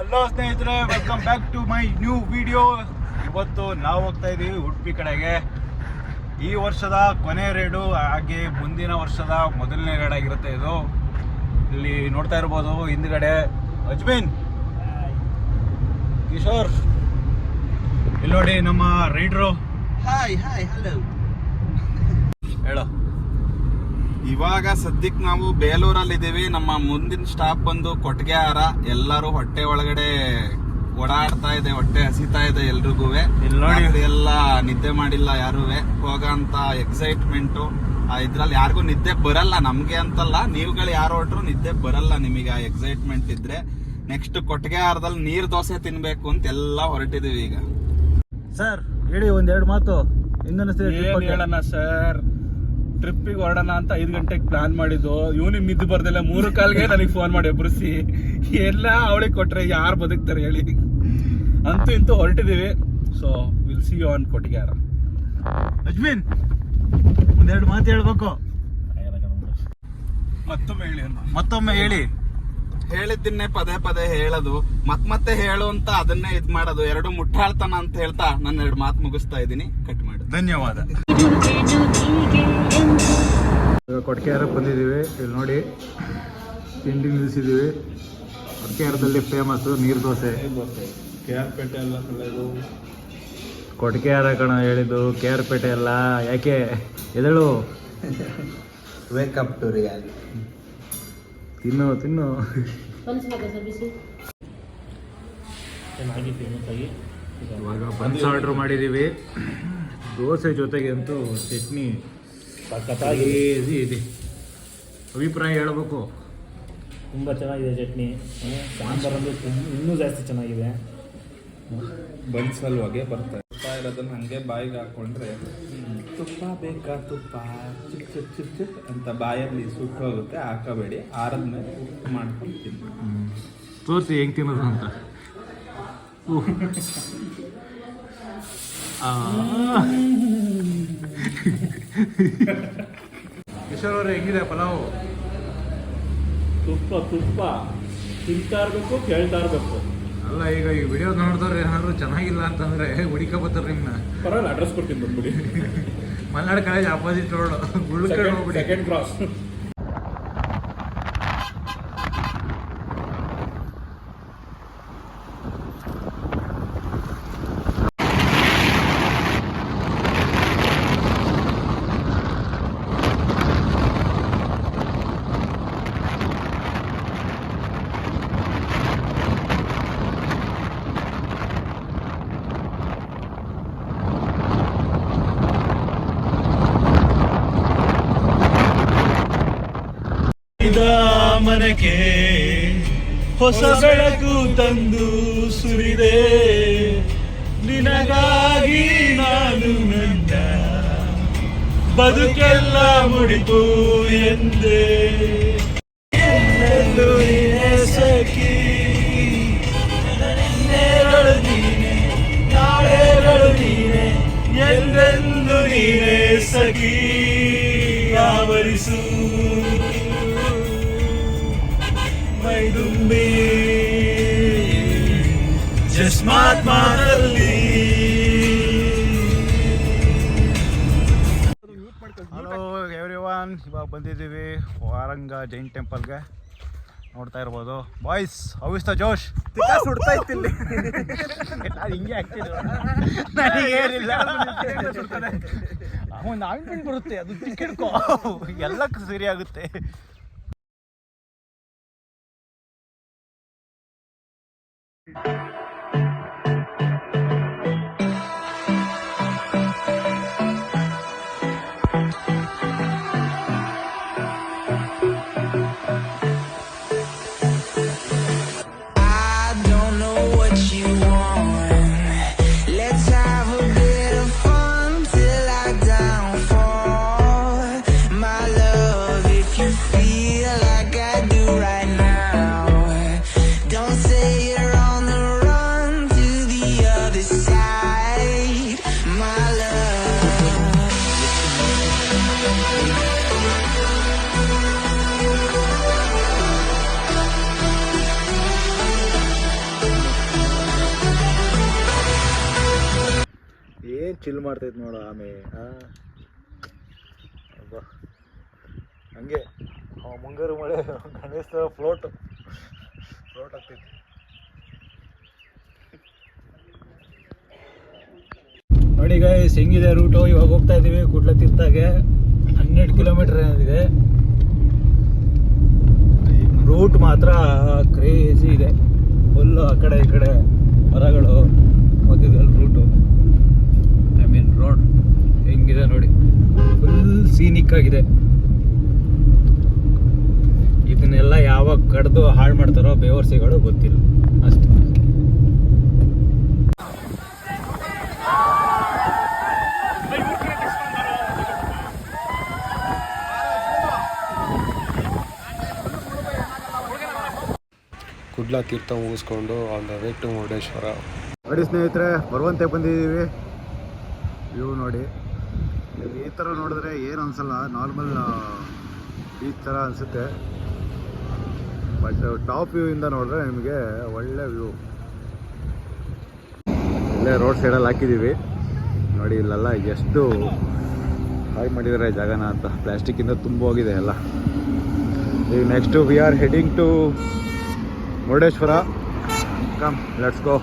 Hello ಸ್ನೇಹಿತರೆ, welcome back to my new video. ಇವತ್ತು ನಾವು ಹೋಗ್ತಾ ಇದ್ದೀವಿ ಉಡುಪಿ ಕಡೆಗೆ. ಈ ವರ್ಷದ ಕೊನೆ ರೈಡು, ಹಾಗೆ ಮುಂದಿನ ವರ್ಷದ ಮೊದಲನೇ ರೈಡ್ ಆಗಿರುತ್ತೆ ಇದು. ಇಲ್ಲಿ ನೋಡ್ತಾ ಇರ್ಬೋದು ಹಿಂದ್ಗಡೆ ಅಜ್ಮೀನ್, ಕಿಶೋರ್, ಇಲ್ಲಿ ನೋಡಿ ನಮ್ಮ ರೈಡ್ರು. Hi hello. ಹೇಳೋ. ಇವಾಗ ಸದ್ಯಕ್ಕೆ ನಾವು ಬೇಲೂರಲ್ಲಿ ಇದೀವಿ. ನಮ್ಮ ಮುಂದಿನ ಸ್ಟಾಪ್ ಬಂದು ಕೊಟ್ಟಿಗೆಹಾರ. ಎಲ್ಲರೂ ಹೊಟ್ಟೆ ಒಳಗಡೆ ಓಡಾಡ್ತಾ ಇದೆ, ಹೊಟ್ಟೆ ಹಸಿತಾ ಇದೆ ಎಲ್ರಿಗೂ. ಎಲ್ಲ ನಿದ್ದೆ ಮಾಡಿಲ್ಲ ಯಾರು. ಹೋಗಂತ ಎಕ್ಸೈಟ್ಮೆಂಟು ಇದ್ರಲ್ಲಿ ಯಾರಿಗೂ ನಿದ್ದೆ ಬರಲ್ಲ, ನಮ್ಗೆ ಅಂತಲ್ಲ, ನೀವುಗಳು ಯಾರು ಹೊಟ್ರು ನಿದ್ದೆ ಬರಲ್ಲ ನಿಮಗೆ ಆ ಎಕ್ಸೈಟ್ಮೆಂಟ್ ಇದ್ರೆ. ನೆಕ್ಸ್ಟ್ ಕೊಟ್ಟಿಗೆಹಾರದಲ್ಲಿ ನೀರ್ ದೋಸೆ ತಿನ್ಬೇಕು ಅಂತ ಎಲ್ಲ ಹೊರಟಿದೀವಿ ಈಗ. ಸರ್ ಹೇಳಿ ಒಂದೆರಡು ಮಾತು. ಹೇಳೋಣ ಸರ್, ಟ್ರಿಪ್ಪಿಗೆ ಹೊರಡೋಣ ಅಂತ 5 ಗಂಟೆಗೆ ಪ್ಲಾನ್ ಮಾಡಿದ್ದು. ಇವನಿಗೆ ನಿದ್ದೆ ಬರ್ದಿಲ್ಲ, 3 ಕಾಲ್ಗೆ ನನಗೆ ಫೋನ್ ಮಾಡಿ ಎಬ್ರಿಸಿ ಎಲ್ಲ ಅವಳಿಗೆ ಕೊಟ್ರೆ ಯಾರು ಬದುಕ್ತಾರೆ ಹೇಳಿ. ಅಂತೂ ಇಂತೂ ಹೊರಟಿದೀವಿ. So will see you on Kottigehara. Ajmeen ಒಂದೆರಡು ಮಾತು ಹೇಳ್ಬೇಕು. ಮತ್ತೊಮ್ಮೆ ಹೇಳಿ. ಹೇಳಿದ್ದನ್ನೇ ಪದೇ ಹೇಳೋದು, ಮತ್ತೆ ಹೇಳು ಅಂತ ಅದನ್ನೇ ಇದ್ ಮಾಡೋದು, ಎರಡು ಮುಟ್ಟಾಳ್ತನ ಅಂತ ಹೇಳ್ತಾ ನನ್ನ 2 ಮಾತು ಮುಗಿಸ್ತಾ ಇದ್ದೀನಿ. ಕಟ್ ಮಾಡಿ. ಧನ್ಯವಾದ. ಕೊಟ್ಟಿಗೆಹಾರಕ್ಕೆ ಬಂದಿದ್ದೀವಿ. ಇಲ್ಲಿ ನೋಡಿ ತಿಂಡಿ ನಿಲ್ಲಿಸಿದ್ದೀವಿ. ಕೊಟ್ಟಿಗೆಹಾರದಲ್ಲಿ ಫೇಮಸ್ ನೀರು ದೋಸೆ. KR ಪೇಟೆ ಎಲ್ಲ ಒಳ್ಳೆಯದು. ಕೊಟ್ಟಿಗೆಹಾರ ಕಣ ಹೇಳಿದ್ದು, KR ಪೇಟೆ ಎಲ್ಲ. ಯಾಕೆ ಎದಳು? Wake up to reality. ತಿನ್ನು. ಇವಾಗ ಬನ್ಸ್ ಆರ್ಡರ್ ಮಾಡಿದ್ದೀವಿ. ದೋಸೆ ಜೊತೆಗೆ ಅಂತೂ ಚಟ್ನಿ ಈಸಿ ಇದೆ. ಅಭಿಪ್ರಾಯ ಹೇಳ್ಬೇಕು. ತುಂಬ ಚೆನ್ನಾಗಿದೆ ಚಟ್ನಿ. ಸಾಂಬಾರಂದು ಇನ್ನೂ ಜಾಸ್ತಿ ಚೆನ್ನಾಗಿದೆ. ಬನ್ಸಲ್ಲಿ ಹೊಗೆ ಬರ್ತಾ ಇರೋದನ್ನ ಹಂಗೆ ಬಾಯಿಗೆ ಹಾಕೊಂಡ್ರೆ ತುಪ್ಪ ಬೇಕಾ ತುಪ್ಪ ಚಿಪ್ ಅಂತ ಬಾಯಲ್ಲಿ ಸುಟ್ಟು ಹೋಗುತ್ತೆ. ಹಾಕಬೇಡಿ, ಆರದ್ಮೇಲೆ ಉಪ್ಪು ಮಾಡ್ಕೊಂಡು ತಿನ್ನಿ. ತೋರಿಸಿ ಹೆಂಗೆ ತಿನ್ನೋದು ಅಂತ. ಕಿಶೋರ್ ಅವ್ರೆ, ಹೆಂಗಿದೆ ಪಲಾವು? ತುಪ್ಪ ತಿಂತಾ ಇರಬೇಕು, ಕೇಳ್ತಾ ಇರಬೇಕು. ಅಲ್ಲ, ಈಗ ಈ ವಿಡಿಯೋ ನೋಡಿದವ್ರು ಏನಾದ್ರು ಚೆನ್ನಾಗಿಲ್ಲ ಅಂತಂದ್ರೆ ಹುಡುಕಬತ್ತಾರೆ ನಿಮ್ಮನ್ನ. ಪರವಾಗಿಲ್ಲ, ಅಡ್ರೆಸ್ ಕೊಡ್ತೀನಿ ಬಂದ್ಬಿಡಿ. ಮಲ್ನಾಡ್ ಕಾಲೇಜ್ ಅಪೋಸಿಟ್ ರೋಡ್, ಗುಳ್ಕಡೆ ಹೋಗ್ಬಿಡಿ. Second cross. ಮನಕ್ಕೆ ಹೊಸ ಬೆಳಕು ತಂದು ಸುರಿದೆ, ನಿನಗಾಗಿ ನಾನು ನನ್ನ ಬದುಕೆಲ್ಲ ಮುಡಿಪು ಎಂದೇ. ಎಲ್ಲೆಲ್ಲೂ ನೀನೇ ಸಖಿ, ನಿನ್ನೆಗಳು ನೀನೆ, ನಾಳೆಗಳು ನೀನೆ, ಎಂದೆಂದು ನೀನೇ ಸಖಿ. ಆವರಿಸು ಮೈದುಂಬಿ ಜಸ್ಮಾತ್ಮದಲ್ಲಿ. ಹಲೋ ಎವ್ರಿವನ್, ಇವಾಗ ಬಂದಿದ್ದೀವಿ ವಾರಂಗ ಜೈನ್ ಟೆಂಪಲ್ಗೆ. ನೋಡ್ತಾ ಇರ್ಬೋದು ಬಾಯ್ಸ್, ಹೌಸ್ ದ ಜೋಶ್. ಸುಡ್ತಾ ಇತ್ತಿಲ್ಲಿ ಹಿಂಗೆ ಆಗ್ತಿದ್ರು. ನನಗೇನಿಲ್ಲ, ಒಂದು ಆಯಿಂಟ್ಮೆಂಟ್ ಬರುತ್ತೆ, ಅದು ತಿಕ್ಕಿಡ್ಕೋ, ಎಲ್ಲಕ್ಕೂ ಸರಿ ಆಗುತ್ತೆ. Feel like I do right now. Don't say you're on the road. Chill ಮಾಡ್ತೈತೆ ನೋಡು ಆಮೇಲೆ ಹಂಗೆ ಮುಂಗಾರು ಮಳೆ ಗಣೇಶ ಫ್ಲೋಟ್ ಆಗ್ತೈತಿ. ನೋಡಿ ಗೈಸ್ ಹೆಂಗಿದೆ ರೂಟು. ಇವಾಗ ಹೋಗ್ತಾ ಇದೀವಿ ಕುಡ್ಲ ತೀರ್ಥಗೆ. 12 ಕಿಲೋಮೀಟರ್ ಏನಿದೆ. ರೂಟ್ ಮಾತ್ರ ಕ್ರೇಜಿ ಇದೆ. ಫುಲ್ಲು ಆ ಕಡೆ ಈ ಕಡೆ ಮರಗಳು ಮಧ್ಯದಲ್ಲಿ ರೂಟು. ಐ ಮೀನ್ ರೋಡ್ ಹೆಂಗಿದೆ ನೋಡಿ, ಫುಲ್ ಸೀನಿಕ್ ಆಗಿದೆ. ಇದನ್ನೆಲ್ಲ ಯಾವಾಗ ಕಡ್ದು ಹಾಳು ಮಾಡ್ತಾರೋ ಬೇವರ್ಸಿಗಳು ಗೊತ್ತಿಲ್ಲ ಅಷ್ಟೇ. ಕುಡ್ಲ ತೀರ್ಥ ಮುಗಿಸ್ಕೊಂಡು on the way to Murudeshwar. ನೋಡಿ ಸ್ನೇಹಿತರೆ, ಬರುವಂತೆ ಬಂದಿದ್ದೀವಿ. ವ್ಯೂ ನೋಡಿ, ಈ ಥರ ನೋಡಿದ್ರೆ ಏನು ಅನ್ಸಲ್ಲ, ನಾರ್ಮಲ್ ಬೀಚ್ ಥರ ಅನಿಸುತ್ತೆ. ಬಟ್ ಟಾಪ್ ವ್ಯೂ ಇಂದ ನೋಡಿದ್ರೆ ನಿಮಗೆ ಒಳ್ಳೆ ವ್ಯೂ. ಇಲ್ಲೇ ರೋಡ್ ಸೈಡಲ್ಲಿ ಹಾಕಿದ್ದೀವಿ ನೋಡಿ. ಇಲ್ಲೆಲ್ಲ ಎಷ್ಟು ಹಾಳು ಮಾಡಿದ್ದಾರೆ ಜಾಗನ ಅಂತ. ಪ್ಲಾಸ್ಟಿಕ್ಕಿಂದ ತುಂಬ ಹೋಗಿದೆ ಎಲ್ಲ. ಈಗ next we are heading to Murudeshwar. Come let's go.